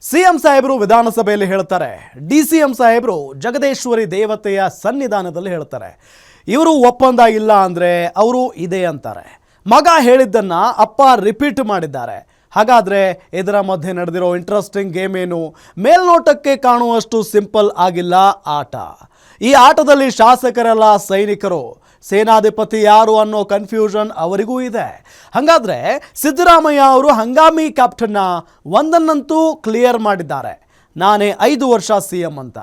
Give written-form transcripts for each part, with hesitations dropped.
CM ಸಾಹೇಬರು ವಿಧಾನಸಭೆಯಲ್ಲಿ ಹೇಳ್ತಾರೆ, ಡಿಸಿಎಂ ಸಾಹೇಬರು ಜಗದೇಶ್ವರಿ ದೇವತೆಯ ಸನ್ನಿಧಾನದಲ್ಲಿ ಹೇಳ್ತಾರೆ. ಇವರು ಒಪ್ಪಂದ ಇಲ್ಲ ಅಂದರೆ ಅವರು ಇದೆ ಅಂತಾರೆ. ಮಗ ಹೇಳಿದ್ದನ್ನು ಅಪ್ಪ ರಿಪೀಟ್ ಮಾಡಿದ್ದಾರೆ. ಹಾಗಾದರೆ ಇದರ ಮಧ್ಯೆ ನಡೆದಿರೋ ಇಂಟ್ರೆಸ್ಟಿಂಗ್ ಗೇಮ್ ಏನು? ಮೇಲ್ನೋಟಕ್ಕೆ ಕಾಣುವಷ್ಟು ಸಿಂಪಲ್ ಆಗಿಲ್ಲ ಆಟ. ಈ ಆಟದಲ್ಲಿ ಶಾಸಕರೆಲ್ಲ ಸೈನಿಕರು. ಸೇನಾಧಿಪತಿ ಯಾರು ಅನ್ನೋ ಕನ್ಫ್ಯೂಷನ್ ಅವರಿಗೂ ಇದೆ. ಹಾಗಾದರೆ ಸಿದ್ದರಾಮಯ್ಯ ಅವರು ಹಂಗಾಮಿ ಕ್ಯಾಪ್ಟನ್ನ ಒಂದನ್ನಂತೂ ಕ್ಲಿಯರ್ ಮಾಡಿದ್ದಾರೆ, ನಾನೇ 5 ವರ್ಷ ಸಿಎಂ ಅಂತ.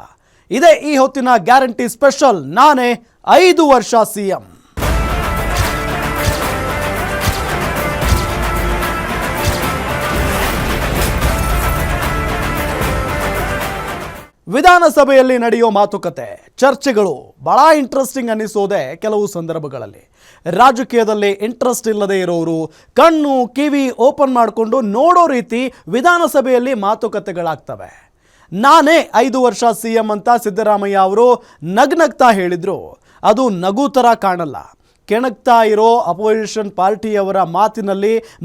ಇದೇ ಈ ಹೊತ್ತಿನ ಗ್ಯಾರಂಟಿ ಸ್ಪೆಷಲ್, ನಾನೇ 5 ವರ್ಷ ಸಿಎಂ. ವಿಧಾನಸಭೆಯಲ್ಲಿ ನಡೆಯೋ ಮಾತುಕತೆ, ಚರ್ಚೆಗಳು ಬಹಳ ಇಂಟ್ರೆಸ್ಟಿಂಗ್ ಅನ್ನಿಸೋದೆ ಕೆಲವು ಸಂದರ್ಭಗಳಲ್ಲಿ. ರಾಜಕೀಯದಲ್ಲಿ ಇಂಟ್ರೆಸ್ಟ್ ಇಲ್ಲದೆ ಇರೋರು ಕಣ್ಣು ಕಿವಿ ಓಪನ್ ಮಾಡಿಕೊಂಡು ನೋಡೋ ರೀತಿ ವಿಧಾನಸಭೆಯಲ್ಲಿ ಮಾತುಕತೆಗಳಾಗ್ತವೆ. ನಾನೇ 5 ವರ್ಷ ಸಿಎಂ ಅಂತ ಸಿದ್ದರಾಮಯ್ಯ ಅವರು ನಗ್ನಗ್ತಾ ಹೇಳಿದ್ರು. ಅದು ನಗು ಥರ ಕಾಣಲ್ಲ. ಕೆಣಕ್ತಾ ಇರೋ ಅಪೋಸಿಷನ್ ಪಾರ್ಟಿಯವರ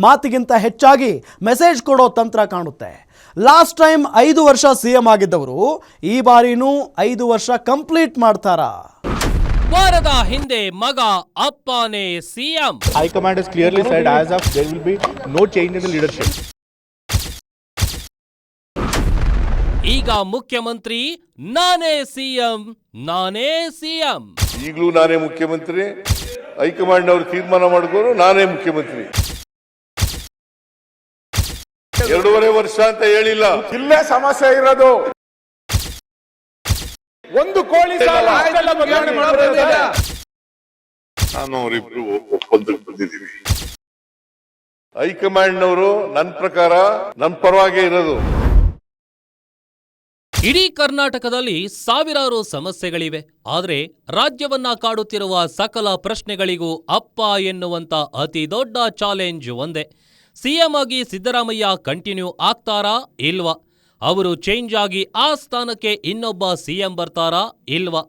ಮಾತಿಗಿಂತ ಹೆಚ್ಚಾಗಿ ಮೆಸೇಜ್ ಕೊಡೋ ತಂತ್ರ ಕಾಣುತ್ತೆ. ಲಾಸ್ಟ್ ಟೈಮ್ 5 ವರ್ಷ ಸಿಎಂ ಆಗಿದ್ದವರು ಈ ಬಾರಿನೂ 5 ವರ್ಷ ಕಂಪ್ಲೀಟ್ ಮಾಡ್ತಾರಾ? ವಾರದ ಹಿಂದೆ ಮಗ ಅಪ್ಪನೇ CM. High command has clearly said as of there will be no change in the leadership. ಈಗ ಮುಖ್ಯಮಂತ್ರಿ ನಾನೇ ಸಿಎಂ. ಈಗಲೂ ನಾನೇ ಮುಖ್ಯಮಂತ್ರಿ. ಹೈಕಮಾಂಡ್ ಅವರು ತೀರ್ಮಾನ ಮಾಡಿದ್ರು ನಾನೇ ಮುಖ್ಯಮಂತ್ರಿ. 2.5 ವರ್ಷ ಅಂತ ಹೇಳಿಲ್ಲ. ಇಲ್ಲೇ ಸಮಸ್ಯೆ ಇರೋದು. ಒಂದು ಕೋಳಿ ಸಾಲ ನಾನು ಅವರಿಬ್ರು ಒಪ್ಪಂದಕ್ಕೆ ಬಂದಿದ್ದೀವಿ. ಹೈಕಮಾಂಡ್ ನವರು ನನ್ನ ಪ್ರಕಾರ ನನ್ನ ಪರವಾಗೇ ಇರೋದು. ಇಡೀ ಕರ್ನಾಟಕದಲ್ಲಿ ಸಾವಿರಾರು ಸಮಸ್ಯೆಗಳಿವೆ. ಆದರೆ ರಾಜ್ಯವನ್ನ ಕಾಡುತ್ತಿರುವ ಸಕಲ ಪ್ರಶ್ನೆಗಳಿಗೂ ಅಪ್ಪ ಎನ್ನುವಂತ ಅತಿ ದೊಡ್ಡ ಚಾಲೆಂಜ್ ಒಂದೇ. ಸಿಎಂ ಆಗಿ ಸಿದ್ದರಾಮಯ್ಯ ಕಂಟಿನ್ಯೂ ಆಗ್ತಾರಾ ಇಲ್ವಾ? ಅವರು ಚೇಂಜ್ ಆಗಿ ಆ ಸ್ಥಾನಕ್ಕೆ ಇನ್ನೊಬ್ಬ ಸಿಎಂ ಬರ್ತಾರಾ ಇಲ್ವಾ?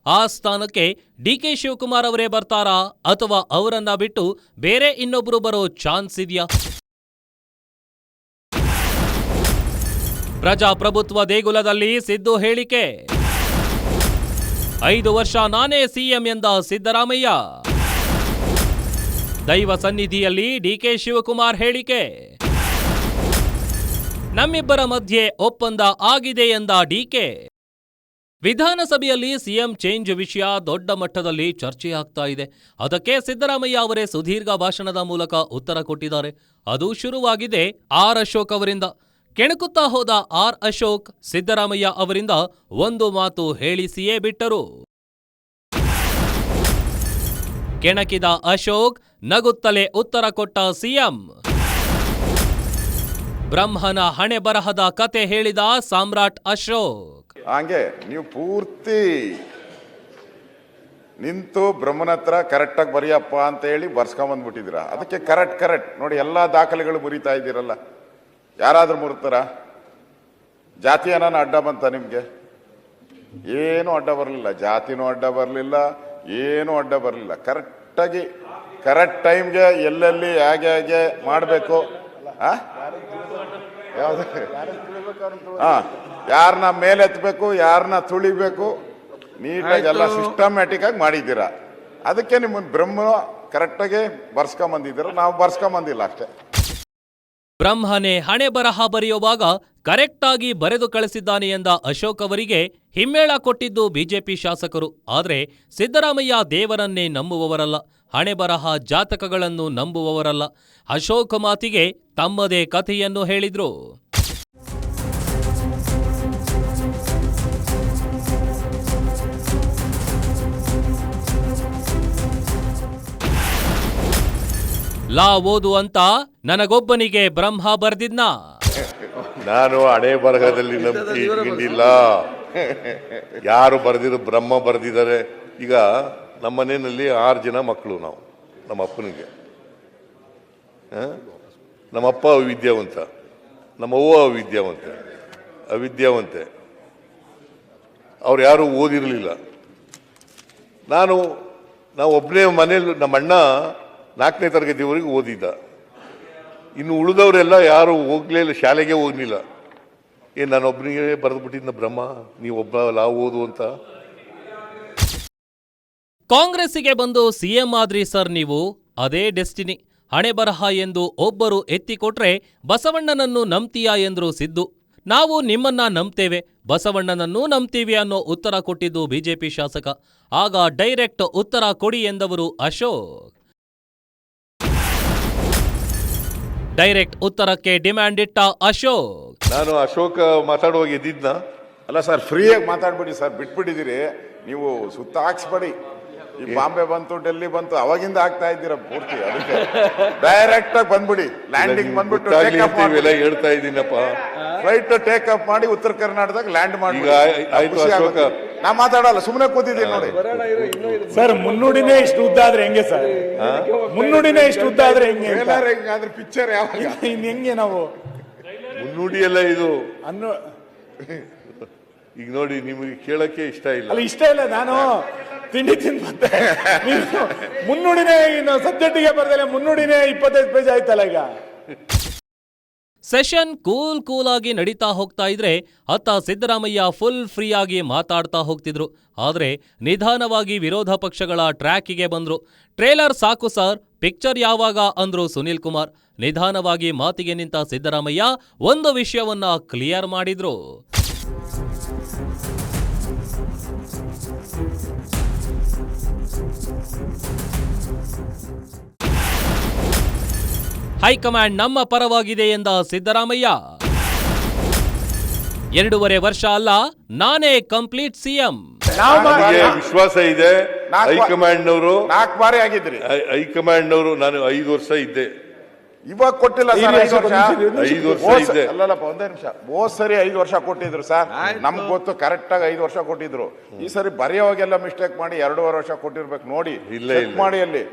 ಆ ಸ್ಥಾನಕ್ಕೆ ಡಿಕೆ ಶಿವಕುಮಾರ್ ಅವರೇ ಬರ್ತಾರಾ ಅಥವಾ ಅವರನ್ನ ಬಿಟ್ಟು ಬೇರೆ ಇನ್ನೊಬ್ರು ಬರೋ ಚಾನ್ಸ್ ಇದೆಯಾ? ಪ್ರಜಾಪ್ರಭುತ್ವ ದೇಗುಲದಲ್ಲಿ ಸಿದ್ದು ಹೇಳಿಕೆ. 5 ವರ್ಷ ನಾನೇ ಸಿಎಂ ಎಂದ ಸಿದ್ದರಾಮಯ್ಯ. ದೈವ ಸನ್ನಿಧಿಯಲ್ಲಿ ಡಿಕೆ ಶಿವಕುಮಾರ್ ಹೇಳಿಕೆ. ನಮ್ಮಿಬ್ಬರ ಮಧ್ಯೆ ಒಪ್ಪಂದ ಆಗಿದೆ ಎಂದ ಡಿಕೆ. ವಿಧಾನಸಭೆಯಲ್ಲಿ ಸಿಎಂ ಚೇಂಜ್ ವಿಷಯ ದೊಡ್ಡ ಮಟ್ಟದಲ್ಲಿ ಚರ್ಚೆಯಾಗ್ತಾ ಇದೆ. ಅದಕ್ಕೆ ಸಿದ್ದರಾಮಯ್ಯ ಅವರೇ ಸುದೀರ್ಘ ಭಾಷಣದ ಮೂಲಕ ಉತ್ತರ ಕೊಟ್ಟಿದ್ದಾರೆ. ಅದು ಶುರುವಾಗಿದೆ ಆರ್ ಅಶೋಕ್ ಅವರಿಂದ. ಕೆಣಕುತ್ತಾ ಹೋದ ಆರ್ ಅಶೋಕ್ ಸಿದ್ದರಾಮಯ್ಯ ಅವರಿಂದ ಒಂದು ಮಾತು ಹೇಳಿಸಿಯೇ ಬಿಟ್ಟರು. ಕೆಣಕಿದ ಅಶೋಕ್ ನಗುತ್ತಲೇ ಉತ್ತರ ಕೊಟ್ಟ ಸಿಎಂ. ಬ್ರಹ್ಮನ ಹಣೆ ಬರಹದ ಕತೆ ಹೇಳಿದ ಸಾಮ್ರಾಟ್ ಅಶೋಕ್. ಹಂಗೆ ನೀವು ಪೂರ್ತಿ ನಿಂತು ಬ್ರಹ್ಮನ ಹತ್ರ ಕರೆಕ್ಟಾಗಿ ಬರೆಯಪ್ಪ ಅಂತ ಹೇಳಿ ಬರ್ಸ್ಕೊಂಬಂದ್ಬಿಟ್ಟಿದ್ದೀರಾ. ಅದಕ್ಕೆ ಕರೆಕ್ಟ್ ನೋಡಿ, ಎಲ್ಲಾ ದಾಖಲೆಗಳು ಮುರಿತಾ ಇದ್ದೀರಲ್ಲ. ಯಾರಾದ್ರೂ ಮುರಿತಾರ? ಜಾತಿ ಏನಾನ ಅಡ್ಡ ಬಂತ ನಿಮ್ಗೆ? ಏನು ಅಡ್ಡ ಬರಲಿಲ್ಲ. ಜಾತಿನೂ ಅಡ್ಡ ಬರಲಿಲ್ಲ, ಏನೂ ಅಡ್ಡ ಬರಲಿಲ್ಲ. ಕರೆಕ್ಟಾಗಿ ಕರೆಕ್ಟ್ ಟೈಮ್ಗೆ ಎಲ್ಲೆಲ್ಲಿ ಹೇಗೆ ಮಾಡಬೇಕು, ಯಾವ್ದು ಯಾರನ್ನ ಮೇಲೆತ್ತಬೇಕು, ಯಾರನ್ನ ತುಳಿಬೇಕು, ನೀಟಾಗಿ ಎಲ್ಲ ಸಿಸ್ಟಮ್ಯಾಟಿಕ್ ಆಗಿ ಮಾಡಿದ್ದೀರಾ. ಅದಕ್ಕೆ ನಿಮ್ಮ ಬ್ರಹ್ಮ ಕರೆಕ್ಟಾಗಿ ಬರ್ಸ್ಕೊಂಬಂದಿದ್ದೀರ, ನಾವು ಬರ್ಸ್ಕೊಂಬಂದಿಲ್ಲ ಅಷ್ಟೇ. ಬ್ರಹ್ಮನೇ ಹಣೆ ಬರಹ ಬರೆಯುವಾಗ ಕರೆಕ್ಟ್ ಆಗಿ ಬರೆದು ಕಳಿಸಿದ್ದಾನೆ ಎಂದ ಅಶೋಕ್ ಅವರಿಗೆ ಹಿಮ್ಮೇಳ ಕೊಟ್ಟಿದ್ದು ಬಿಜೆಪಿ ಶಾಸಕರು. ಆದರೆ ಸಿದ್ದರಾಮಯ್ಯ ದೇವರನ್ನೇ ನಂಬುವವರಲ್ಲ, ಹಣೆ ಬರಹ ಜಾತಕಗಳನ್ನು ನಂಬುವವರಲ್ಲ. ಅಶೋಕ್ ಮಾತಿಗೆ ತಮ್ಮದೇ ಕಥೆಯನ್ನು ಹೇಳಿದ್ರು. ಲಾ ಓದು ಅಂತ ನನಗೊಬ್ಬನಿಗೆ ಬ್ರಹ್ಮ ಬರ್ದಿದ್ನ. ನಾನು ಹಣೆ ಬರಹದಲ್ಲಿ ನಂಬಿಕೆ ಇಟ್ಕೊಂಡಿಲ್ಲ. ಯಾರು ಬರೆದಿರೋ ಬ್ರಹ್ಮ ಬರೆದಿದ್ದಾರೆ. ಈಗ ನಮ್ಮ ಮನೆಯಲ್ಲಿ 6 ಜನ ಮಕ್ಕಳು ನಾವು. ನಮ್ಮ ಅಪ್ಪನಿಗೆ ನಮ್ಮಪ್ಪ ವಿದ್ಯಾವಂತ, ನಮ್ಮವ್ವ ಅವಿದ್ಯಾವಂತೆ. ಅವ್ರು ಯಾರು ಓದಿರಲಿಲ್ಲ. ನಾವು ಒಬ್ಬನೇ ಮನೇಲಿ. ನಮ್ಮ ಅಣ್ಣ 4ನೇ ತರಗತಿವರೆಗೂ ಓದಿದ್ದ. ಇನ್ನು ಉಳಿದವರೆಲ್ಲ ಯಾರು ಹೋಗ್ಲೇ ಇಲ್ಲ, ಶಾಲೆಗೆ ಹೋಗ್ಲಿಲ್ಲ. ಏನು ನಾನೊಬ್ಬನಿಗೆ ಬರೆದು ಬಿಟ್ಟಿದ್ದ ಬ್ರಹ್ಮ ನೀವೊಬ್ಬ ಲಾವ್ ಓದು ಅಂತ? ಕಾಂಗ್ರೆಸ್ಸಿಗೆ ಬಂದು ಸಿಎಂ ಆದ್ರಿ ಸರ್ ನೀವು, ಅದೇ ಡೆಸ್ಟಿನಿ. ಹಣೆ ಬರಹ ಎಂದು ಒಬ್ಬರು ಎತ್ತಿಕೊಟ್ರೆ ಬಸವಣ್ಣನನ್ನು ನಂಬ್ತೀಯಾ ಎಂದ್ರು ಸಿದ್ದು. ನಾವು ನಿಮ್ಮನ್ನ ನಂಬ್ತೇವೆ, ಬಸವಣ್ಣನನ್ನೂ ನಂಬ್ತೀವಿ ಅನ್ನೋ ಉತ್ತರ ಕೊಟ್ಟಿದ್ದು ಬಿಜೆಪಿ ಶಾಸಕ. ಆಗ ಡೈರೆಕ್ಟ್ ಉತ್ತರ ಕೊಡಿ ಎಂದವರು ಅಶೋಕ್. ಡೈರೆಕ್ಟ್ ಉತ್ತರಕ್ಕೆ ಡಿಮ್ಯಾಂಡ್ ಇಟ್ಟ ಅಶೋಕ್. ನಾನು ಅಶೋಕ ಮಾತಾಡುವಾಗ ಎದ್ದಿದ್ನ? ಅಲ್ಲ ಸರ್, ಫ್ರೀಯಾಗಿ ಮಾತಾಡ್ಬಿಡಿ ಸರ್, ಬಿಟ್ಬಿಟ್ಟಿದ್ದೀರಿ ನೀವು, ಸುತ್ತ ಹಾಕ್ಸ್ಬೇಡಿ. ಈ ಬಾಂಬೆ ಬಂತು, ಡೆಲ್ಲಿ ಬಂತು, ಅವಾಗಿಂದ ಆಗ್ತಾ ಇದ್ದೀರಾ ಪೂರ್ತಿ. ಅದಕ್ಕೆ ಡೈರೆಕ್ಟ್ ಆಗಿ ಬಂದ್ಬಿಡಿ, ಲ್ಯಾಂಡಿಂಗ್ ಬಂದ್ಬಿಟ್ಟು ಹೇಳ್ತಾ ಇದ್ದೀನಪ್ಪ. ಫ್ಲೈಟ್ ಟೇಕ್ ಆಫ್ ಮಾಡಿ ಉತ್ತರ ಕರ್ನಾಟಕದಾಗ ಲ್ಯಾಂಡ್ ಮಾಡಿ. ಆಯ್ತು ಅಶೋಕ, ನಾ ಮಾತಾಡಲ್ಲ, ಸುಮ್ಮನೆ ಕೂತಿದ್ದೀನಿ ನೋಡಿ. ಸರ್ ಮುನ್ನುಡಿನೇ ಇಷ್ಟು ಉದ್ದ ಆದ್ರೆ ಹೆಂಗೆ ಸರ್? ಮುನ್ನುಡಿನೇ ಇಷ್ಟು ಉದ್ದ ಆದ್ರೆ ಹೆಂಗೆ? ಹೆಂಗಾದ್ರೆ ಪಿಕ್ಚರ್ ಯಾವಾಗ ಇನ್ ಹೆಂಗೆ ನಾವು ಮುನ್ನುಡಿ ಎಲ್ಲ ಇದು ಅನ್ನೋ? ಈಗ ನೋಡಿ, ನಿಮಗೆ ಕೇಳಕ್ಕೆ ಇಷ್ಟ ಇಲ್ಲ. ಅಲ್ಲ ಇಷ್ಟ ಇಲ್ಲ, ನಾನು ತಿಂಡಿ ತಿಂದು ಮತ್ತೆ ಮುನ್ನುಡಿನೇ ಇನ್ನು ಸಬ್ಜೆಕ್ಟಿಗೆ ಬರ್ದಲೆ ಮುನ್ನುಡಿನೇ 25 ಪೇಜ್ ಆಯ್ತಲ್ಲ ಈಗ. ಸೆಷನ್ ಕೂಲ್ ಆಗಿ ನಡೀತಾ ಹೋಗ್ತಾ ಇದ್ರೆ ಅತ್ತ ಸಿದ್ದರಾಮಯ್ಯ ಫುಲ್ ಫ್ರೀ ಆಗಿ ಮಾತಾಡ್ತಾ ಹೋಗ್ತಿದ್ರು. ಆದ್ರೆ ನಿಧಾನವಾಗಿ ವಿರೋಧ ಪಕ್ಷಗಳ ಟ್ರ್ಯಾಕಿಗೆ ಬಂದ್ರು. ಟ್ರೇಲರ್ ಸಾಕು ಸರ್, ಪಿಕ್ಚರ್ ಯಾವಾಗ ಅಂದ್ರು ಸುನೀಲ್ ಕುಮಾರ್. ನಿಧಾನವಾಗಿ ಮಾತಿಗೆ ನಿಂತ ಸಿದ್ದರಾಮಯ್ಯ ಒಂದು ವಿಷಯವನ್ನ ಕ್ಲಿಯರ್ ಮಾಡಿದ್ರು. ಹೈಕಮಾಂಡ್ ನಮ್ಮ ಪರವಾಗಿದೆ ಎಂದ ಸಿದ್ದರಾಮಯ್ಯ. 2.5 ವರ್ಷ ಅಲ್ಲ, ನಾನೇ ಕಂಪ್ಲೀಟ್ ಸಿಎಂ. ನನಗೆ ವಿಶ್ವಾಸ ಇದೆ. ಹೈಕಮಾಂಡ್ನವರು 4 ಬಾರಿ ಆಗಿದ್ರಿ. ಹೈಕಮಾಂಡ್ನವರು ನಾನು 5 ವರ್ಷ ಇದ್ದೆ. ಇವಾಗ ಕೊಟ್ಟಿಲ್ಲ ಸರ್, 5 ವರ್ಷ. 5 ವರ್ಷ ಇದ್ದೆ. ಅಲ್ಲಲ್ಲಪ್ಪ, ಒಂದೇ ನಿಮಿಷ. ಹೋದ್ ಸರಿ 5 ವರ್ಷ ಕೊಟ್ಟಿದ್ರು ಸರ್, ನಮ್ಗೆ ಗೊತ್ತು ಕರೆಕ್ಟ್ ಆಗಿ 5 ವರ್ಷ ಕೊಟ್ಟಿದ್ರು. ಈ ಸರಿ ಬರೆಯೋವಾಗೆಲ್ಲ ಮಿಸ್ಟೇಕ್ ಮಾಡಿ 2.5 ವರ್ಷ ಕೊಟ್ಟಿರ್ಬೇಕು ನೋಡಿ. ಇಲ್ಲ ಇಲ್ಲ ಮಾಡಿ ಅಲ್ಲಿ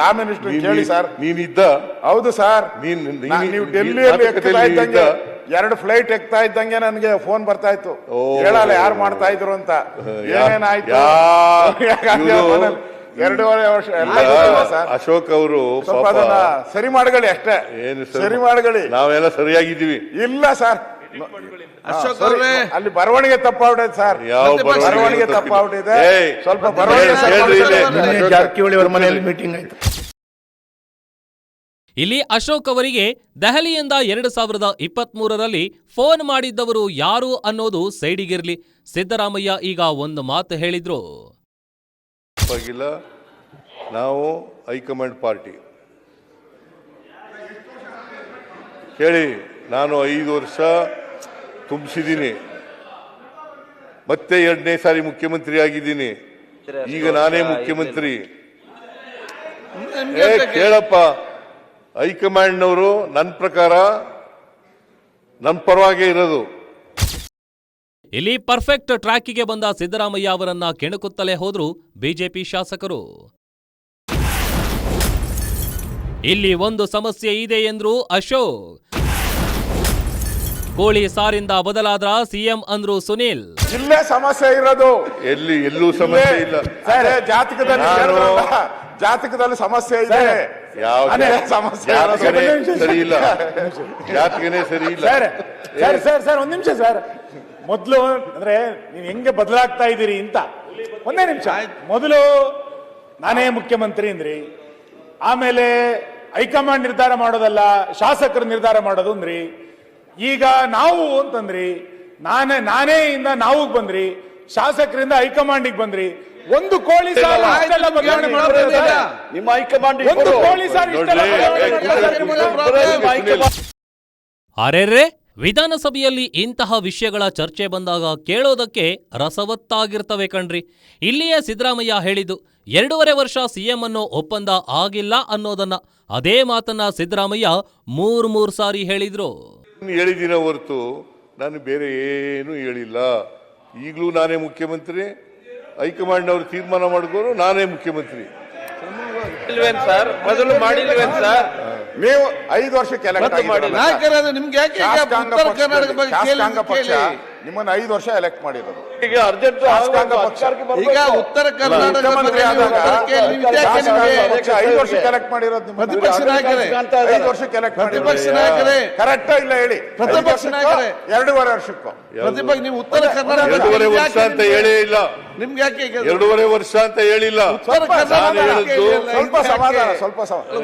ಲಾ ಮಿನಿಸ್ಟರ್ ಕೇಳಿ ಸರ್. ನೀನಿದ್ದ? ಹೌದು ಸರ್, ನೀವು ಡೆಲ್ಲಿಯಲ್ಲಿ ಎಕ್ತಾ ಇದ್ದಂಗೆ 2 ಫ್ಲೈಟ್ ಎಕ್ತಾ ಇದ್ದಂಗೆ ನನಗೆ ಫೋನ್ ಬರ್ತಾ ಇತ್ತು, ಹೇಳಲ್ಲ ಯಾರು ಮಾಡ್ತಾ ಇದ್ರು ಅಂತ. ಏನೇನಾಯ್ತು? 2.5 ವರ್ಷ ಅಶೋಕ್ ಅವರು ಸರಿ ಮಾಡಗಳಿ ಅಷ್ಟೇ. ಏನು ಸರಿ ಮಾಡಗಳಿ, ನಾವೆಲ್ಲ ಸರಿಯಾಗಿದ್ದೀವಿ. ಇಲ್ಲ ಸರ್, ಅಲ್ಲಿ ಬರವಣಿಗೆ ತಪ್ಪಾಗ್ಬಿಟ್ಟಿದೆ ಸರ್. ಬರವಣಿಗೆ ತಪ್ಪಾಗ್ಬಿಟ್ಟಿದೆ, ಸ್ವಲ್ಪ ಬರವಣಿಗೆ. ಜಾರಕಿಹೊಳಿ ಅವರ ಮನೆಯಲ್ಲಿ ಮೀಟಿಂಗ್ ಆಯ್ತು. ಇಲ್ಲಿ ಅಶೋಕ್ ಅವರಿಗೆ ದೆಹಲಿಯಿಂದ 2023ರಲ್ಲಿ ಫೋನ್ ಮಾಡಿದ್ದವರು ಯಾರು ಅನ್ನೋದು ಸೈಡಿಗಿರ್ಲಿ. ಸಿದ್ದರಾಮಯ್ಯ ಈಗ ಒಂದು ಮಾತು ಹೇಳಿದ್ರು. ಆಗಿಲ್ಲ, ನಾವು ಹೈಕಮಾಂಡ್ ಪಾರ್ಟಿ ಕೇಳಿ. ನಾನು 5 ವರ್ಷ ತುಂಬಿಸಿದ್ದೀನಿ, ಮತ್ತೆ 2ನೇ ಸಾರಿ ಮುಖ್ಯಮಂತ್ರಿ ಆಗಿದ್ದೀನಿ. ಈಗ ನಾನೇ ಮುಖ್ಯಮಂತ್ರಿ. ಕೇಳಪ್ಪ, ಹೈಕಮಾಂಡ್ನವರು ನನ್ನ ಪ್ರಕಾರ ನನ್ನ ಪರವಾಗೇ ಇರೋದು. ಇಲ್ಲಿ ಪರ್ಫೆಕ್ಟ್ ಟ್ರ್ಯಾಕಿಗೆ ಬಂದ ಸಿದ್ದರಾಮಯ್ಯ ಅವರನ್ನ ಕೆಣಕುತ್ತಲೇ ಹೋದ್ರು ಬಿಜೆಪಿ ಶಾಸಕರು. ಇಲ್ಲಿ ಒಂದು ಸಮಸ್ಯೆ ಇದೆ ಎಂದ್ರು ಅಶೋಕ್. ಕೋಳಿ ಸಾರಿಂದ ಬದಲಾದ್ರ ಸಿಎಂ ಅಂದ್ರು ಸುನೀಲ್. ಇಲ್ಲೇ ಸಮಸ್ಯೆ ಇರೋದು. ಎಲ್ಲೂ ಸಮಸ್ಯೆ ಇಲ್ಲ. ಜಾತಕದಲ್ಲಿ ಸಮಸ್ಯೆ ಇದೆ. ಸಮಸ್ಯೆ ಸರಿ ಇಲ್ಲ, ಜಾತಕನೇ ಸರಿ ಇಲ್ಲ. ಸರ್ ಒಂದ್ ನಿಮಿಷ ಸರ್. ಮೊದಲು ಅಂದ್ರೆ ನೀವು ಹೆಂಗೆ ಬದಲಾಗ್ತಾ ಇದ್ದೀರಿ ಅಂತ ಒಂದೇ ನಿಮಿಷ. ಮೊದಲು ನಾನೇ ಮುಖ್ಯಮಂತ್ರಿ ಅಂದ್ರಿ, ಆಮೇಲೆ ಹೈಕಮಾಂಡ್ ನಿರ್ಧಾರ ಮಾಡೋದಲ್ಲ ಶಾಸಕರು ನಿರ್ಧಾರ ಮಾಡೋದು ಅಂದ್ರಿ, ಈಗ ನಾವು ಅಂತಂದ್ರಿ, ನಾನೇ ಇಂದ ನಾವು ಬಂದ್ರಿ, ಶಾಸಕರಿಂದ ಹೈಕಮಾಂಡಿಗೆ ಬಂದ್ರಿ. ಒಂದು ಕೋಳಿ ಸಾಲ ನಿಮ್ಮ ಹೈಕಮಾಂಡ್ ಒಂದು ಕೋಳಿ ಸಾಲ. ಅರೆರೆ, ವಿಧಾನಸಭೆಯಲ್ಲಿ ಇಂತಹ ವಿಷಯಗಳ ಚರ್ಚೆ ಬಂದಾಗ ಕೇಳೋದಕ್ಕೆ ರಸವತ್ತಾಗಿರ್ತವೆ ಕಣ್ರಿ. ಇಲ್ಲಿಯೇ ಸಿದ್ದರಾಮಯ್ಯ ಹೇಳಿದ್ದು 2.5 ವರ್ಷ ಸಿಎಂ ಅನ್ನೋ ಒಪ್ಪಂದ ಆಗಿಲ್ಲ ಅನ್ನೋದನ್ನ. ಅದೇ ಮಾತನ್ನ ಸಿದ್ದರಾಮಯ್ಯ 3 ಸಾರಿ ಹೇಳಿದ್ರು. ಹೇಳಿದಿನ ಹೊರತು ನಾನು ಬೇರೆ ಏನು ಹೇಳಿಲ್ಲ. ಈಗಲೂ ನಾನೇ ಮುಖ್ಯಮಂತ್ರಿ, ಹೈಕಮಾಂಡ್ ಅವರು ತೀರ್ಮಾನ ಮಾಡಿದ್ರು ನಾನೇ ಮುಖ್ಯಮಂತ್ರಿ. ಸರ್ ಮೊದಲು ಮಾಡಿಲ್ವೇನ್ ಸರ್? ನೀವು 5 ವರ್ಷಕ್ಕೆ ನಿಮ್ಗೆ ಯಾಕೆ ಉತ್ತರ ಕರ್ನಾಟಕ ಬಗ್ಗೆ ನಿಮ್ಮನ್ನ 5 ವರ್ಷ ಎಲೆಕ್ಟ್ ಮಾಡಿರೋದು. ಈಗ ಅರ್ಜೆಂಟ್ ಶಾಸಕಾಂಗ ಪಕ್ಷ. ಈಗ ಉತ್ತರ ಕರ್ನಾಟಕ ಮುಖ್ಯಮಂತ್ರಿ ಆದಾಗ ಪಕ್ಷ 5 ವರ್ಷಕ್ಕೆ ಎಲೆಕ್ಟ್ ಮಾಡಿರೋದು ನಿಮ್ಮನ್ನ. ಪ್ರತಿಪಕ್ಷ ನಾಯಕರೇ 5 ವರ್ಷಕ್ಕೆ ಎಲೆಕ್ಟ್ ಪ್ರತಿಪಕ್ಷ ನಾಯಕರೇ ಕರೆಕ್ಟ್ ಇಲ್ಲ ಹೇಳಿ. ಪ್ರತಿಪಕ್ಷ ನಾಯಕರೇ 2.5 ವರ್ಷಕ್ಕೂ ಪ್ರತಿಪಕ್ಷ ನೀವು ಉತ್ತರ ಕರ್ನಾಟಕ 2.5 ವರ್ಷ ಅಂತ ಹೇಳೇ ಇಲ್ಲ. ನಿಮ್ಗೆ ಯಾಕೆ ಈಗ 2.5 ವರ್ಷ ಅಂತ ಹೇಳಿಲ್ಲ. ಉತ್ತರ ಕರ್ನಾಟಕ ಸ್ವಲ್ಪ ಸಮಾಧಾನ, ಸ್ವಲ್ಪ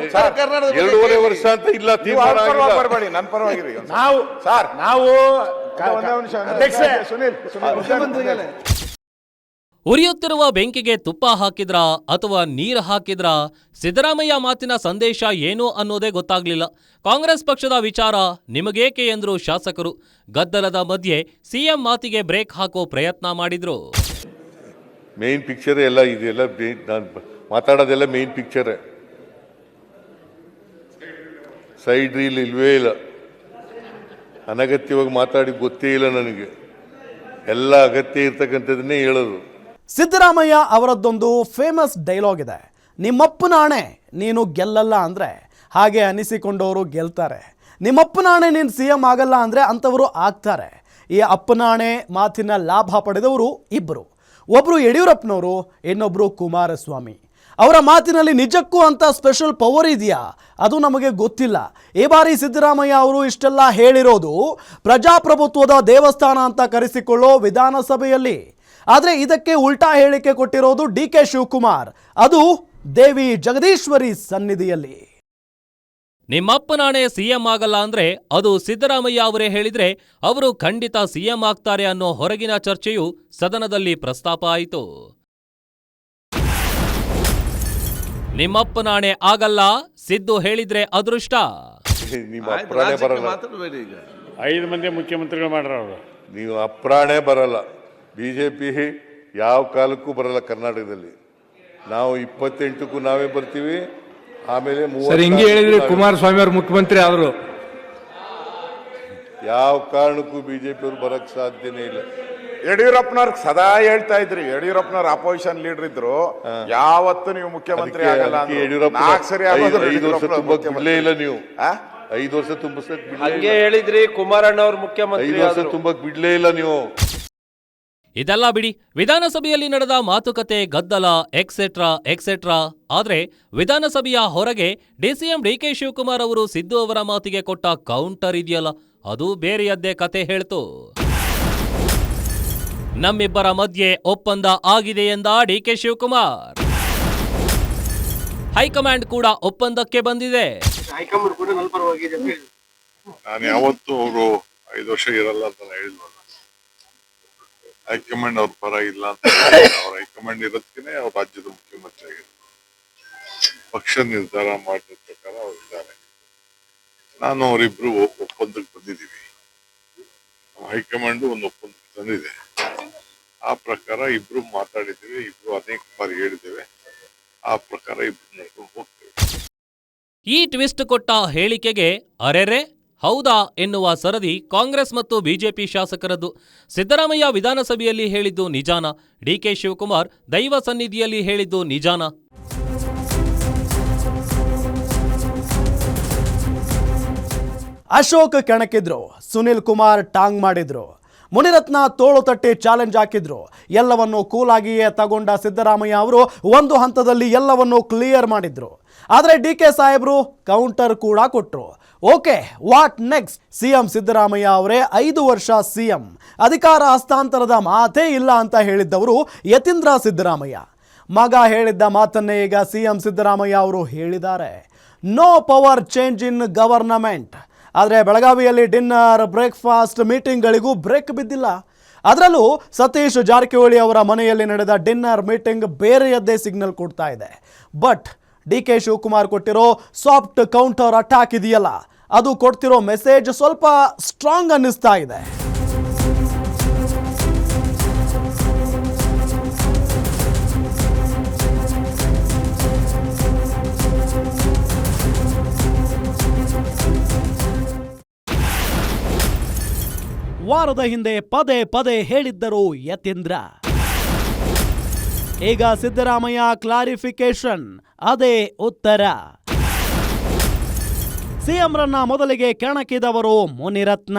ಉತ್ತರ ಕರ್ನಾಟಕದ ಬಗ್ಗೆ 2.5 ವರ್ಷ ಅಂತ ಇಲ್ಲ. ನೀವು ತೀರ್ಮಾನ ಅವ್ರ ಆಗಿಲ್ಲ. ಬರಬೇಡಿ, ನನ್ನ ಪರವಾಗಿರಿ. ನಾವು ಸರ್ ನಾವು ಒಂದೇ ನಿಮಿಷ ಅಧ್ಯಕ್ಷರೇ, ಸುನೀಲ್ ಉರಿಯುತ್ತಿರುವ ಬೆಂಕಿಗೆ ತುಪ್ಪ ಹಾಕಿದ್ರಾ ಅಥವಾ ನೀರು ಹಾಕಿದ್ರಾ? ಸಿದ್ದರಾಮಯ್ಯ ಮಾತಿನ ಸಂದೇಶ ಏನು ಅನ್ನೋದೇ ಗೊತ್ತಾಗ್ಲಿಲ್ಲ. ಕಾಂಗ್ರೆಸ್ ಪಕ್ಷದ ವಿಚಾರ ನಿಮಗೇಕೆ ಎಂದ್ರು ಶಾಸಕರು. ಗದ್ದಲದ ಮಧ್ಯೆ ಸಿಎಂ ಮಾತಿಗೆ ಬ್ರೇಕ್ ಹಾಕೋ ಪ್ರಯತ್ನ ಮಾಡಿದ್ರು. ಮೇನ್ ಪಿಕ್ಚರ್ ಎಲ್ಲ ಇದೆಲ್ಲ ನಾನು ಮಾತಾಡೋದೆಲ್ಲ ಮೇನ್ ಪಿಕ್ಚರ್. ಸೈಡ್ ರೀಲ್ ಇಲ್ವೇ ಇಲ್ಲ. ಅನಗತ್ಯವಾಗಿ ಮಾತಾಡಿ ಗೊತ್ತೇ ಇಲ್ಲ ನನಗೆ. ಎಲ್ಲ ಅಗತ್ಯ ಇರ್ತಕ್ಕಂಥದ್ದನ್ನೇ ಹೇಳೋದು. ಸಿದ್ದರಾಮಯ್ಯ ಅವರದ್ದೊಂದು ಫೇಮಸ್ ಡೈಲಾಗ್ ಇದೆ, ನಿಮ್ಮಪ್ಪನ ಆಣೆ ನೀನು ಗೆಲ್ಲಲ್ಲ ಅಂದರೆ ಹಾಗೆ ಅನಿಸಿಕೊಂಡವರು ಗೆಲ್ತಾರೆ, ನಿಮ್ಮಪ್ಪನ ಆಣೆ ನೀನು CM ಆಗಲ್ಲ ಅಂದರೆ ಅಂಥವರು ಆಗ್ತಾರೆ. ಈ ಅಪ್ಪನಾಣೆ ಮಾತಿನ ಲಾಭ ಪಡೆದವರು ಇಬ್ಬರು. ಒಬ್ಬರು ಯಡಿಯೂರಪ್ಪನವರು, ಇನ್ನೊಬ್ಬರು ಕುಮಾರಸ್ವಾಮಿ. ಅವರ ಮಾತಿನಲ್ಲಿ ನಿಜಕ್ಕೂ ಅಂತ ಸ್ಪೆಷಲ್ ಪವರ್ ಇದೆಯಾ ಅದು ನಮಗೆ ಗೊತ್ತಿಲ್ಲ. ಈ ಬಾರಿ ಸಿದ್ದರಾಮಯ್ಯ ಅವರು ಇಷ್ಟೆಲ್ಲ ಹೇಳಿರೋದು ಪ್ರಜಾಪ್ರಭುತ್ವದ ದೇವಸ್ಥಾನ ಅಂತ ಕರೆಸಿಕೊಳ್ಳೋ ವಿಧಾನಸಭೆಯಲ್ಲಿ. ಆದರೆ ಇದಕ್ಕೆ ಉಲ್ಟಾ ಹೇಳಿಕೆ ಕೊಟ್ಟಿರೋದು DK ಶಿವಕುಮಾರ್, ಅದು ದೇವಿ ಜಗದೀಶ್ವರಿ ಸನ್ನಿಧಿಯಲ್ಲಿ. ನಿಮ್ಮಪ್ಪನಾಣೆ CM ಆಗಲ್ಲ ಅಂದ್ರೆ ಅದು ಸಿದ್ದರಾಮಯ್ಯ ಅವರೇ ಹೇಳಿದ್ರೆ ಅವರು ಖಂಡಿತ CM ಆಗ್ತಾರೆ ಅನ್ನೋ ಹೊರಗಿನ ಚರ್ಚೆಯು ಸದನದಲ್ಲಿ ಪ್ರಸ್ತಾಪ ಆಯಿತು. ನಿಮ್ಮಪ್ಪನಾಣೆ ಆಗಲ್ಲ, ಸಿದ್ದು ಹೇಳಿದ್ರೆ ಅದೃಷ್ಟ. ನಿಮ್ಮ ಅಪ್ರಾಣೆ ಬರಲ್ಲ. ಮಾತಾಡಬೇಡಿ ಈಗ. 5 ಮಂದಿ ಮುಖ್ಯಮಂತ್ರಿಗಳು ಮಾಡ್ರ ಅವರು. ನೀವು ಅಪ್ರಾಣೆ ಬರಲ್ಲ. BJP ಯಾವ ಕಾಲಕ್ಕೂ ಬರಲ್ಲ ಕರ್ನಾಟಕದಲ್ಲಿ. ನಾವು 28ಕ್ಕೂ ನಾವೇ ಬರ್ತೀವಿ. ಆಮೇಲೆ ಸರ್ ಹಿಂಗೆ ಹೇಳಿದ್ರೆ ಕುಮಾರಸ್ವಾಮಿ ಅವರು ಮುಖ್ಯಮಂತ್ರಿ ಆದ್ರು. ಯಾವ ಕಾರಣಕ್ಕೂ BJP ಅವರು ಬರಕ್ ಸಾಧ್ಯನೇ ಇಲ್ಲ. ಯಡಿಯೂರಪ್ಪನವ್ರ ಸದಾ ಹೇಳ್ತಾ ಇದ್ರಿ, ಯಡಿಯೂರಪ್ಪನವ್ರ ಅಪೋಸಿಷನ್ ಲೀಡರ್ ಇದ್ರು, ಯಾವತ್ತು ನೀವು ಮುಖ್ಯಮಂತ್ರಿ ಆಗಲ್ಲ ಅದಕ್ಕೆ ಯಡಿಯೂರಪ್ಪ 5 ವರ್ಷ ತುಂಬಕ್ ಬಿಡ್ಲೇ ಇಲ್ಲ. ನೀವು 5 ವರ್ಷ ತುಂಬಿಸಕ್ ಹಂಗೆ ಹೇಳಿದ್ರಿ. ಕುಮಾರಣ್ಣ ಅವ್ರ ಮುಖ್ಯಮಂತ್ರಿ 5 ವರ್ಷ ತುಂಬಕ್ ಬಿಡ್ಲೇ ಇಲ್ಲ ನೀವು. ಇದೆಲ್ಲ ಬಿಡಿ, ವಿಧಾನಸಭೆಯಲ್ಲಿ ನಡೆದ ಮಾತುಕತೆ, ಗದ್ದಲ ಎಕ್ಸೆಟ್ರಾ ಎಕ್ಸೆಟ್ರಾ. ಆದ್ರೆ ವಿಧಾನಸಭೆಯ ಹೊರಗೆ DCM DK ಶಿವಕುಮಾರ್ ಅವರು ಸಿದ್ದು ಅವರ ಮಾತಿಗೆ ಕೊಟ್ಟ ಕೌಂಟರ್ ಇದೆಯಲ್ಲ, ಅದು ಬೇರೆಯದ್ದೇ ಕತೆ ಹೇಳ್ತು. ನಮ್ಮಿಬ್ಬರ ಮಧ್ಯೆ ಒಪ್ಪಂದ ಆಗಿದೆ ಎಂದ DK ಶಿವಕುಮಾರ್. ಹೈಕಮಾಂಡ್ ಕೂಡ ಒಪ್ಪಂದಕ್ಕೆ ಬಂದಿದೆ. ನಾನು ಯಾವತ್ತೂ ಅವರು 5 ವರ್ಷ ಇರಲ್ಲ ಅಂತ ಹೇಳಿಲ್ವಲ್ಲ. ಹೈಕಮಾಂಡ್ ಅವ್ರ ಪರ ಇಲ್ಲ ಅಂತ ಅವ್ರ ಹೈಕಮಾಂಡ್ ಇರೋದಕ್ಕೆ ಅವ್ರ ರಾಜ್ಯದ ಮುಖ್ಯಮಂತ್ರಿ ಆಗಿದ್ದಾರೆ. ಪಕ್ಷ ನಿರ್ಧಾರ ಮಾಡಿದ ಪ್ರಕಾರ ಅವ್ರು ಇದ್ದಾರೆ. ನಾನು ಅವರಿಬ್ರು ಒಪ್ಪಂದಕ್ಕೆ ಬಂದಿದ್ದೀವಿ. ಹೈಕಮಾಂಡ್ ಒಂದು ಒಪ್ಪಂದಕ್ಕೆ ತಂದಿದೆ. ಆ ಪ್ರಕಾರ ಇಬ್ರು ಮಾತಾಡಿದ್ದೇವೆ, ಇಬ್ರು ಅನೇಕ ಬಾರಿ ಹೇಳಿದ್ದೇವೆ. ಆ ಪ್ರಕಾರ ಇಬ್ರು ನಡ್ಕೊಂಡು ಹೋಗ್ತೇವೆ. ಈ ಟ್ವಿಸ್ಟ್ ಕೊಟ್ಟ ಹೇಳಿಕೆಗೆ ಅರೆರೆ ಹೌದಾ ಎನ್ನುವ ಸರದಿ ಕಾಂಗ್ರೆಸ್ ಮತ್ತು ಬಿಜೆಪಿ ಶಾಸಕರದ್ದು. ಸಿದ್ದರಾಮಯ್ಯ ವಿಧಾನಸಭೆಯಲ್ಲಿ ಹೇಳಿದ್ದು ನಿಜಾನ? DK ಶಿವಕುಮಾರ್ ದೈವ ಸನ್ನಿಧಿಯಲ್ಲಿ ಹೇಳಿದ್ದು ನಿಜಾನ? ಅಶೋಕ್ ಕೆಣಕಿದ್ರು, ಸುನಿಲ್ ಕುಮಾರ್ ಟಾಂಗ್ ಮಾಡಿದ್ರು, ಮುನಿರತ್ನ ತೋಳು ತಟ್ಟಿ ಚಾಲೆಂಜ್ ಹಾಕಿದ್ರು. ಎಲ್ಲವನ್ನು ಕೂಲಾಗಿಯೇ ತಗೊಂಡ ಸಿದ್ದರಾಮಯ್ಯ ಅವರು ಒಂದು ಹಂತದಲ್ಲಿ ಎಲ್ಲವನ್ನು ಕ್ಲಿಯರ್ ಮಾಡಿದ್ರು. ಆದರೆ DK ಸಾಹೇಬರು ಕೌಂಟರ್ ಕೂಡ ಕೊಟ್ಟರು. Okay, what next? CM Siddaramaiah ಅವರೇ 5 ವರ್ಷ CM, ಅಧಿಕಾರ ಹಸ್ತಾಂತರದ ಮಾತೇ ಇಲ್ಲ ಅಂತ ಹೇಳಿದ್ದವರು ಯತೀಂದ್ರ ಸಿದ್ದರಾಮಯ್ಯ. ಮಗ ಹೇಳಿದ್ದ ಮಾತನ್ನೇ ಈಗ CM ಸಿದ್ದರಾಮಯ್ಯ ಅವರು ಹೇಳಿದ್ದಾರೆ. No power change in government. ಆದರೆ ಬೆಳಗಾವಿಯಲ್ಲಿ ಡಿನ್ನರ್, ಬ್ರೇಕ್ಫಾಸ್ಟ್, ಮೀಟಿಂಗ್ಗಳಿಗೂ ಬ್ರೇಕ್ ಬಿದ್ದಿಲ್ಲ. ಅದರಲ್ಲೂ ಸತೀಶ್ ಜಾರಕಿಹೊಳಿ ಅವರ ಮನೆಯಲ್ಲಿ ನಡೆದ ಡಿನ್ನರ್ ಮೀಟಿಂಗ್ ಬೇರೆಯದ್ದೇ ಸಿಗ್ನಲ್ ಕೊಡ್ತಾ ಇದೆ. ಬಟ್ DK ಶಿವಕುಮಾರ್ ಕೊಟ್ಟಿರೋ ಸಾಫ್ಟ್ ಕೌಂಟರ್ ಅಟ್ಯಾಕ್ ಇದೆಯಲ್ಲ, ಅದು ಕೊಡ್ತಿರೋ ಮೆಸೇಜ್ ಸ್ವಲ್ಪ ಸ್ಟ್ರಾಂಗ್ ಅನ್ನಿಸ್ತಾ ಇದೆ. ವಾರದ ಹಿಂದೆ ಪದೇ ಪದೇ ಹೇಳಿದ್ದರು ಯತೀಂದ್ರ. ಈಗ ಸಿದ್ದರಾಮಯ್ಯ ಕ್ಲಾರಿಫಿಕೇಶನ್, ಅದೇ ಉತ್ತರ. CM ರನ್ನ ಮೊದಲಿಗೆ ಕೆಣಕಿದವರು ಮುನಿರತ್ನ.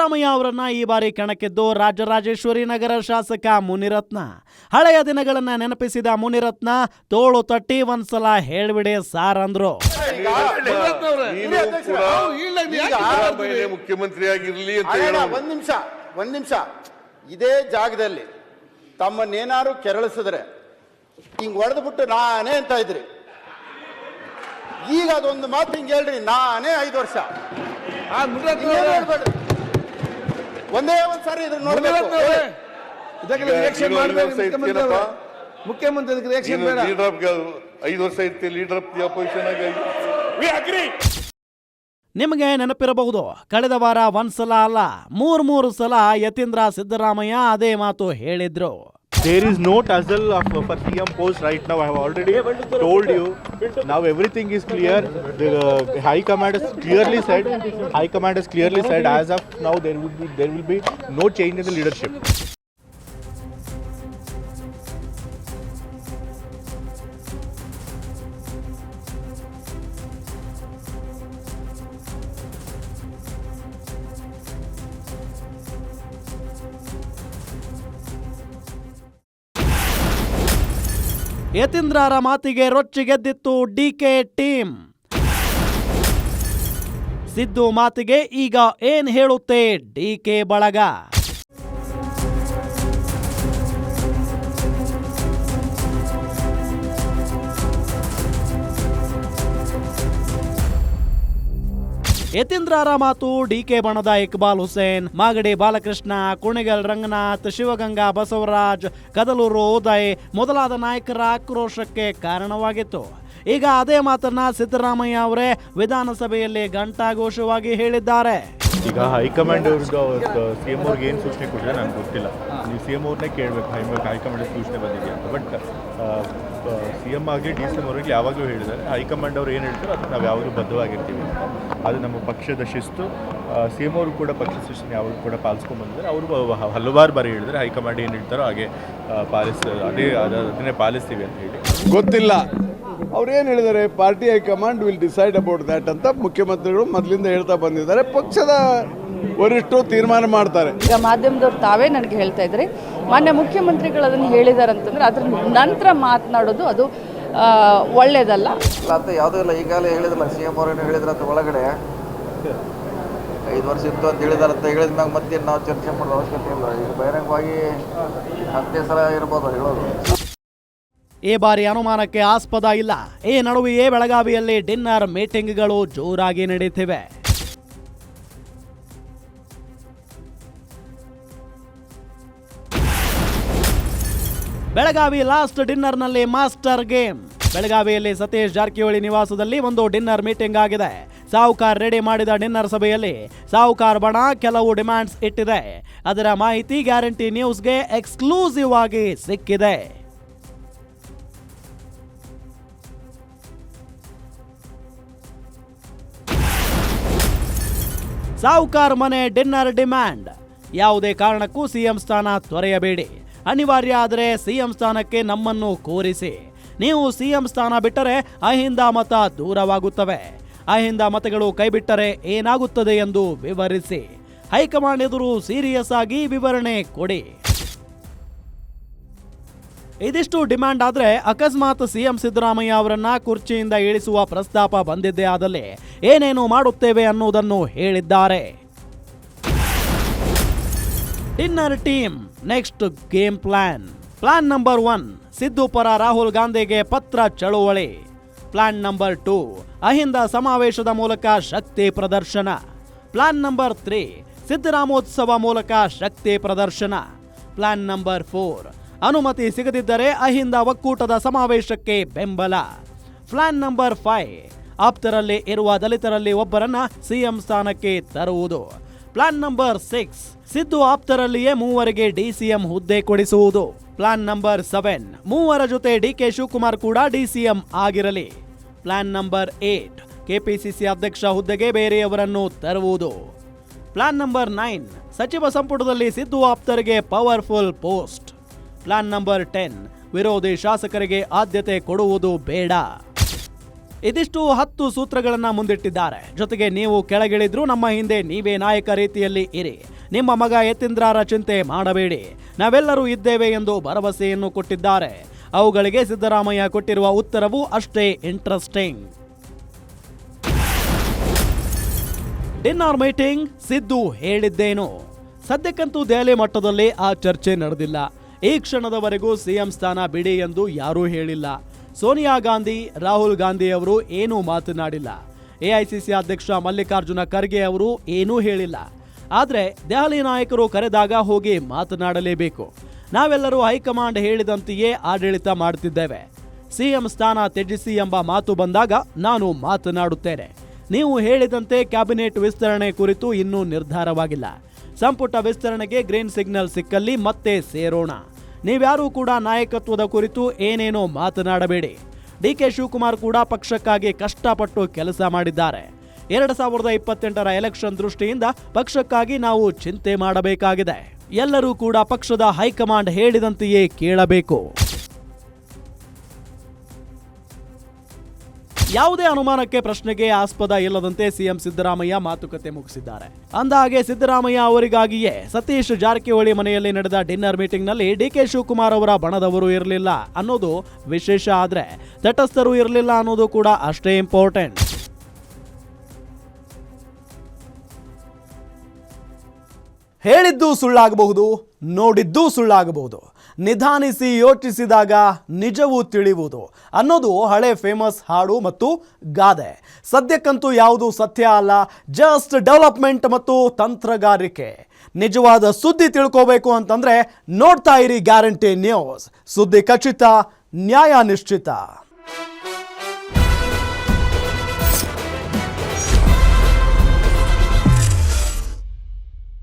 ಸಿದ್ದರಾಮಯ್ಯ ಅವರನ್ನ ಈ ಬಾರಿ ಕಣಕ್ಕಿದ್ದು ರಾಜರಾಜೇಶ್ವರಿ ನಗರ ಶಾಸಕ ಮುನಿರತ್ನ. ಹಳೆಯ ದಿನಗಳನ್ನ ನೆನಪಿಸಿದ ಮುನಿರತ್ನ ತೋಳು ತಟ್ಟಿ ಒಂದ್ಸಲ ಹೇಳ್ಬಿಡಿ ಸಾರ್ ಅಂದ್ರು. ಮುಖ್ಯಮಂತ್ರಿ ಆಗಿರ್ಲಿ ಅಂತ ಒಂದ್ ನಿಮಿಷ ಇದೇ ಜಾಗದಲ್ಲಿ ತಮ್ಮನ್ನೇನಾರು ಕೆರಳಿಸಿದ್ರೆ ಹಿಂಗ್ ಹೊಡೆದ್ಬಿಟ್ಟು ನಾನೇ ಅಂತ ಇದ್ರಿ. ಈಗ ಅದೊಂದು ಮಾತು ಹಿಂಗ್ ಹೇಳ್ರಿ, ನಾನೇ 5 ವರ್ಷ ಒಂದೇ ಒಂದ್ ಸಾರಿ ಇದ್ರ ನೋಡ್ಬೇಕು. ಮುಖ್ಯಮಂತ್ರಿ ರಿಯಾಕ್ಷನ್ ಬೇಡ. 5 ವರ್ಷ ಇರ್ತೀವಿ ಲೀಡರ್ ಆಫ್ ದಿ ಅಪೋಸಿಷನ್ ಆಗಿ. ನಿಮಗೆ ನೆನಪಿರಬಹುದು, ಕಳೆದ ವಾರ ಒಂದ್ಸಲ ಅಲ್ಲ 3 ಸಲ ಯತೀಂದ್ರ ಸಿದ್ದರಾಮಯ್ಯ ಅದೇ ಮಾತು ಹೇಳಿದ್ರು. There is no tussle for CM post right now. I have already told you. Now everything is clear. The High Command has clearly said. As of now, there will be no change in the leadership. ಯತೀಂದ್ರರ ಮಾತಿಗೆ ರೊಚ್ಚಿಗೆದ್ದಿತ್ತು DK team. Siddu ಮಾತಿಗೆ ಈಗ ಏನ್ ಹೇಳುತ್ತೆ DK ಬಳಗ? ಯತೀಂದ್ರರ ಮಾತು DK ಬಣದ ಇಕ್ಬಾಲ್ ಹುಸೇನ್, ಮಾಗಡಿ ಬಾಲಕೃಷ್ಣ, ಕುಣಿಗಲ್ ರಂಗನಾಥ್, ಶಿವಗಂಗಾ ಬಸವರಾಜ್, ಕದಲೂರು ಉದಯ್ ಮೊದಲಾದ ನಾಯಕರ ಆಕ್ರೋಶಕ್ಕೆ ಕಾರಣವಾಗಿತ್ತು. ಈಗ ಅದೇ ಮಾತನ್ನ ಸಿದ್ದರಾಮಯ್ಯ ಅವರೇ ವಿಧಾನಸಭೆಯಲ್ಲಿ ಘಂಟಾಘೋಷವಾಗಿ ಹೇಳಿದ್ದಾರೆ. ಈಗ ಹೈಕಮಾಂಡ್ ಅವ್ರದ್ದು CM ಅವ್ರಿಗೆ ಏನು ಸೂಚನೆ ಕೊಟ್ಟರೆ ನನಗೆ ಗೊತ್ತಿಲ್ಲ. ನೀವು CM ಅವ್ರನ್ನೇ ಕೇಳಬೇಕು ಹೈಕಮಾಂಡ್ ಸೂಚನೆ ಬಂದಿದೆಯಾ ಅಂತ. ಬಟ್ CM ಆಗಲಿ DCM ಅವ್ರಿಗೆ ಯಾವಾಗಲೂ ಹೇಳಿದ್ದಾರೆ, ಹೈಕಮಾಂಡ್ ಅವ್ರು ಏನು ಹೇಳ್ತಾರೋ ಅದಕ್ಕೆ ನಾವು ಯಾವಾಗಲೂ ಬದ್ಧವಾಗಿರ್ತೀವಿ ಅಂತ. ಅದು ನಮ್ಮ ಪಕ್ಷದ ಶಿಸ್ತು. CM ಅವರು ಕೂಡ ಪಕ್ಷದ ಶಿಸ್ತನ್ನು ಯಾವಾಗ ಕೂಡ ಪಾಲಿಸ್ಕೊಂಡು ಬಂದಿದ್ದಾರೆ. ಅವರು ಹಲವಾರು ಬಾರಿ ಹೇಳಿದರೆ ಹೈಕಮಾಂಡ್ ಏನು ಹೇಳ್ತಾರೋ ಹಾಗೆ ಅದನ್ನೇ ಪಾಲಿಸ್ತೀವಿ ಅಂತ ಹೇಳಿ. ಗೊತ್ತಿಲ್ಲ ಅವ್ರೇನು ಹೇಳಿದ್ದಾರೆ, party high command will decide about that ಅಂತ ಮುಖ್ಯಮಂತ್ರಿಗಳು ಮೊದಲಿಂದ ಹೇಳ್ತಾ ಬಂದಿದ್ದಾರೆ. ಪಕ್ಷದ ವರಿಷ್ಠರು ತೀರ್ಮಾನ ಮಾಡ್ತಾರೆ. ಈಗ ಮಾಧ್ಯಮದವ್ರು ತಾವೇ ನನಗೆ ಹೇಳ್ತಾ ಇದ್ದಾರೆ, ಮಾನ್ಯ ಮುಖ್ಯಮಂತ್ರಿಗಳು ಅದನ್ನು ಹೇಳಿದ್ದಾರೆ ಅಂತಂದ್ರೆ ಅದ್ರ ನಂತರ ಮಾತನಾಡೋದು ಅದು ಒಳ್ಳೇದಲ್ಲ ಅಂತ ಯಾವುದೂ ಇಲ್ಲ. ಈಗಾಗಲೇ ಹೇಳಿದ್ರಲ್ಲ, CM ಅವ್ರೇನು ಹೇಳಿದ್ರಂತ ಒಳಗಡೆ 5 ವರ್ಷ ಇತ್ತು ಅಂತ ಹೇಳಿದಾರಂತ ಹೇಳಿದ ಮ್ಯಾಗ ಮತ್ತೆ ನಾವು ಚರ್ಚೆ ಮಾಡೋದು ಅವಶ್ಯಕತೆ ಇಲ್ಲ. ಈಗ ಬಹಿರಂಗವಾಗಿ 10 ಸಲ ಇರ್ಬೋದು ಹೇಳೋದು. ಈ ಬಾರಿ ಅನುಮಾನಕ್ಕೆ ಆಸ್ಪದ ಇಲ್ಲ. ಈ ನಡುವೆಯೇ ಬೆಳಗಾವಿಯಲ್ಲಿ ಡಿನ್ನರ್ ಮೀಟಿಂಗ್ಗಳು ಜೋರಾಗಿ ನಡೀತಿವೆ. ಬೆಳಗಾವಿ ಲಾಸ್ಟ್ ಡಿನ್ನರ್ನಲ್ಲಿ ಮಾಸ್ಟರ್ ಗೇಮ್. ಬೆಳಗಾವಿಯಲ್ಲಿ ಸತೀಶ್ ಜಾರಕಿಹೊಳಿ ನಿವಾಸದಲ್ಲಿ ಒಂದು ಡಿನ್ನರ್ ಮೀಟಿಂಗ್ ಆಗಿದೆ. ಸಾಹುಕಾರ್ ರೆಡಿ ಮಾಡಿದ ಡಿನ್ನರ್ ಸಭೆಯಲ್ಲಿ ಸಾಹುಕಾರ್ ಬಣ ಕೆಲವು ಡಿಮ್ಯಾಂಡ್ಸ್ ಇಟ್ಟಿದೆ. ಅದರ ಮಾಹಿತಿ ಗ್ಯಾರಂಟಿ ನ್ಯೂಸ್ಗೆ ಎಕ್ಸ್ಕ್ಲೂಸಿವ್ ಆಗಿ ಸಿಕ್ಕಿದೆ. ಸಾಹುಕಾರ್ ಮನೆ ಡಿನ್ನರ್ ಡಿಮ್ಯಾಂಡ್: ಯಾವುದೇ ಕಾರಣಕ್ಕೂ CM ಸ್ಥಾನ ತೊರೆಯಬೇಡಿ. ಅನಿವಾರ್ಯ ಆದರೆ CM ಸ್ಥಾನಕ್ಕೆ ನಮ್ಮನ್ನು ಕೋರಿಸಿ. ನೀವು CM ಸ್ಥಾನ ಬಿಟ್ಟರೆ ಅಹಿಂದ ಮತ ದೂರವಾಗುತ್ತವೆ. ಅಹಿಂದ ಮತಗಳು ಕೈಬಿಟ್ಟರೆ ಏನಾಗುತ್ತದೆ ಎಂದು ವಿವರಿಸಿ. ಹೈಕಮಾಂಡ್ ಎದುರು ಸೀರಿಯಸ್ ಆಗಿ ವಿವರಣೆ ಕೊಡಿ. ಇದಿಷ್ಟು ಡಿಮ್ಯಾಂಡ್ ಆದ್ರೆ ಅಕಸ್ಮಾತ್ CM ಸಿದ್ದರಾಮಯ್ಯ ಅವರನ್ನ ಕುರ್ಚಿಯಿಂದ ಇಳಿಸುವ ಪ್ರಸ್ತಾಪ ಬಂದಿದ್ದೇ ಆದಲ್ಲಿ ಏನೇನು ಮಾಡುತ್ತೇವೆ ಅನ್ನೋದನ್ನು ಹೇಳಿದ್ದಾರೆ. Dinner team next game plan. Plan number 1, Siddu ಪರ ರಾಹುಲ್ ಗಾಂಧಿಗೆ ಪತ್ರ ಚಳುವಳಿ. ಪ್ಲಾನ್ ನಂಬರ್ 2, ಅಹಿಂದ ಸಮಾವೇಶದ ಮೂಲಕ ಶಕ್ತಿ ಪ್ರದರ್ಶನ. ಪ್ಲಾನ್ ನಂಬರ್ 3, ಸಿದ್ದರಾಮೋತ್ಸವ ಮೂಲಕ ಶಕ್ತಿ ಪ್ರದರ್ಶನ. ಪ್ಲಾನ್ ನಂಬರ್ 4, ಅನುಮತಿ ಸಿಗದಿದ್ದರೆ ಅಹಿಂದ ಒಕ್ಕೂಟದ ಸಮಾವೇಶಕ್ಕೆ ಬೆಂಬಲ. ಪ್ಲಾನ್ ನಂಬರ್ 5, ಆಪ್ತರಲ್ಲಿ ಇರುವ ದಲಿತರಲ್ಲಿ ಒಬ್ಬರನ್ನ CM ಸ್ಥಾನಕ್ಕೆ ತರುವುದು. ಪ್ಲಾನ್ ನಂಬರ್ 6, ಸಿದ್ದು ಆಪ್ತರಲ್ಲಿಯೇ 3 DCM ಹುದ್ದೆ ಕೊಡಿಸುವುದು. ಪ್ಲಾನ್ ನಂಬರ್ 7, 3 ಜೊತೆ DK ಶಿವಕುಮಾರ್ ಕೂಡ DCM ಆಗಿರಲಿ. ಪ್ಲಾನ್ ನಂಬರ್ 8, KPCC ಅಧ್ಯಕ್ಷ ಹುದ್ದೆಗೆ ಬೇರೆಯವರನ್ನು ತರುವುದು. ಪ್ಲಾನ್ ನಂಬರ್ 9, ಸಚಿವ ಸಂಪುಟದಲ್ಲಿ ಸಿದ್ದು ಆಪ್ತರಿಗೆ ಪವರ್ಫುಲ್ ಪೋಸ್ಟ್. ಪ್ಲಾನ್ ನಂಬರ್ 10, ವಿರೋಧಿ ಶಾಸಕರಿಗೆ ಆದ್ಯತೆ ಕೊಡುವುದು ಬೇಡ. ಇದಿಷ್ಟು 10 ಸೂತ್ರಗಳನ್ನ ಮುಂದಿಟ್ಟಿದ್ದಾರೆ. ಜೊತೆಗೆ ನೀವು ಕೆಳಗಿಳಿದ್ರು ನಮ್ಮ ಹಿಂದೆ ನೀವೇ ನಾಯಕ ರೀತಿಯಲ್ಲಿ ಇರಿ. ನಿಮ್ಮ ಮಗ ಯತೀಂದ್ರರ ಚಿಂತೆ ಮಾಡಬೇಡಿ, ನಾವೆಲ್ಲರೂ ಇದ್ದೇವೆ ಎಂದು ಭರವಸೆಯನ್ನು ಕೊಟ್ಟಿದ್ದಾರೆ. ಅವುಗಳಿಗೆ ಸಿದ್ದರಾಮಯ್ಯ ಕೊಟ್ಟಿರುವ ಉತ್ತರವೂ ಅಷ್ಟೇ ಇಂಟ್ರೆಸ್ಟಿಂಗ್. ಡಿನ್ನರ್ ಮೀಟಿಂಗ್, ಸಿದ್ದು ಹೇಳಿದ್ದೇನು? ಸದ್ಯಕ್ಕಂತೂ ದೆಹಲಿ ಮಟ್ಟದಲ್ಲಿ ಆ ಚರ್ಚೆ ನಡೆದಿಲ್ಲ. ಈ ಕ್ಷಣದವರೆಗೂ ಸಿಎಂ ಸ್ಥಾನ ಬಿಡಿ ಎಂದು ಯಾರೂ ಹೇಳಿಲ್ಲ. ಸೋನಿಯಾ ಗಾಂಧಿ, ರಾಹುಲ್ ಗಾಂಧಿ ಅವರು ಏನೂ ಮಾತನಾಡಿಲ್ಲ. ಎಐಸಿಸಿ ಅಧ್ಯಕ್ಷ ಮಲ್ಲಿಕಾರ್ಜುನ ಖರ್ಗೆ ಅವರು ಏನೂ ಹೇಳಿಲ್ಲ. ಆದರೆ ದೆಹಲಿ ನಾಯಕರು ಕರೆದಾಗ ಹೋಗಿ ಮಾತನಾಡಲೇಬೇಕು. ನಾವೆಲ್ಲರೂ ಹೈಕಮಾಂಡ್ ಹೇಳಿದಂತೆಯೇ ಆಡಳಿತ ಮಾಡುತ್ತಿದ್ದೇವೆ. ಸಿಎಂ ಸ್ಥಾನ ತ್ಯಜಿಸಿ ಎಂಬ ಮಾತು ಬಂದಾಗ ನಾನು ಮಾತನಾಡುತ್ತೇನೆ. ನೀವು ಹೇಳಿದಂತೆ ಕ್ಯಾಬಿನೆಟ್ ವಿಸ್ತರಣೆ ಕುರಿತು ಇನ್ನೂ ನಿರ್ಧಾರವಾಗಿಲ್ಲ. ಸಂಪುಟ ವಿಸ್ತರಣೆಗೆ ಗ್ರೀನ್ ಸಿಗ್ನಲ್ ಸಿಕ್ಕಲ್ಲಿ ಮತ್ತೆ ಸೇರೋಣ. ನೀವ್ಯಾರೂ ಕೂಡ ನಾಯಕತ್ವದ ಕುರಿತು ಏನೇನೋ ಮಾತನಾಡಬೇಡಿ. ಡಿಕೆ ಶಿವಕುಮಾರ್ ಕೂಡ ಪಕ್ಷಕ್ಕಾಗಿ ಕಷ್ಟಪಟ್ಟು ಕೆಲಸ ಮಾಡಿದ್ದಾರೆ. 2028ರ ಎಲೆಕ್ಷನ್ ದೃಷ್ಟಿಯಿಂದ ಪಕ್ಷಕ್ಕಾಗಿ ನಾವು ಚಿಂತೆ ಮಾಡಬೇಕಾಗಿದೆ. ಎಲ್ಲರೂ ಕೂಡ ಪಕ್ಷದ ಹೈಕಮಾಂಡ್ ಹೇಳಿದಂತೆಯೇ ಕೇಳಬೇಕು. ಯಾವುದೇ ಅನುಮಾನಕ್ಕೆ ಪ್ರಶ್ನೆಗೆ ಆಸ್ಪದ ಇಲ್ಲದಂತೆ ಸಿಎಂ ಸಿದ್ದರಾಮಯ್ಯ ಮಾತುಕತೆ ಮುಗಿಸಿದ್ದಾರೆ. ಅಂದಹಾಗೆ ಸಿದ್ದರಾಮಯ್ಯ ಅವರಿಗಾಗಿಯೇ ಸತೀಶ್ ಜಾರಕಿಹೊಳಿ ಮನೆಯಲ್ಲಿ ನಡೆದ ಡಿನ್ನರ್ ಮೀಟಿಂಗ್ನಲ್ಲಿ ಡಿಕೆ ಶಿವಕುಮಾರ್ ಅವರ ಬಣದವರು ಇರಲಿಲ್ಲ ಅನ್ನೋದು ವಿಶೇಷ. ಆದ್ರೆ ತಟಸ್ಥರು ಇರಲಿಲ್ಲ ಅನ್ನೋದು ಕೂಡ ಅಷ್ಟೇ ಇಂಪಾರ್ಟೆಂಟ್. ಹೇಳಿದ್ದು ಸುಳ್ಳಾಗಬಹುದು, ನೋಡಿದ್ದೂ ಸುಳ್ಳಾಗಬಹುದು. ನಿಧಾನಿಸಿ ಯೋಚಿಸಿದಾಗ ನಿಜವೂ ತಿಳಿಯುವುದು ಅನ್ನೋದು ಹಳೆ ಫೇಮಸ್ ಹಾಡು ಮತ್ತು ಗಾದೆ. ಸದ್ಯಕ್ಕಂತೂ ಯಾವುದೂ ಸತ್ಯ ಅಲ್ಲ, ಜಸ್ಟ್ ಡೆವಲಪ್ಮೆಂಟ್ ಮತ್ತು ತಂತ್ರಗಾರಿಕೆ. ನಿಜವಾದ ಸುದ್ದಿ ತಿಳ್ಕೋಬೇಕು ಅಂತಂದ್ರೆ ನೋಡ್ತಾ ಇರಿ ಗ್ಯಾರಂಟಿ ನ್ಯೂಸ್. ಸುದ್ದಿ ಖಚಿತ, ನ್ಯಾಯ ನಿಶ್ಚಿತ.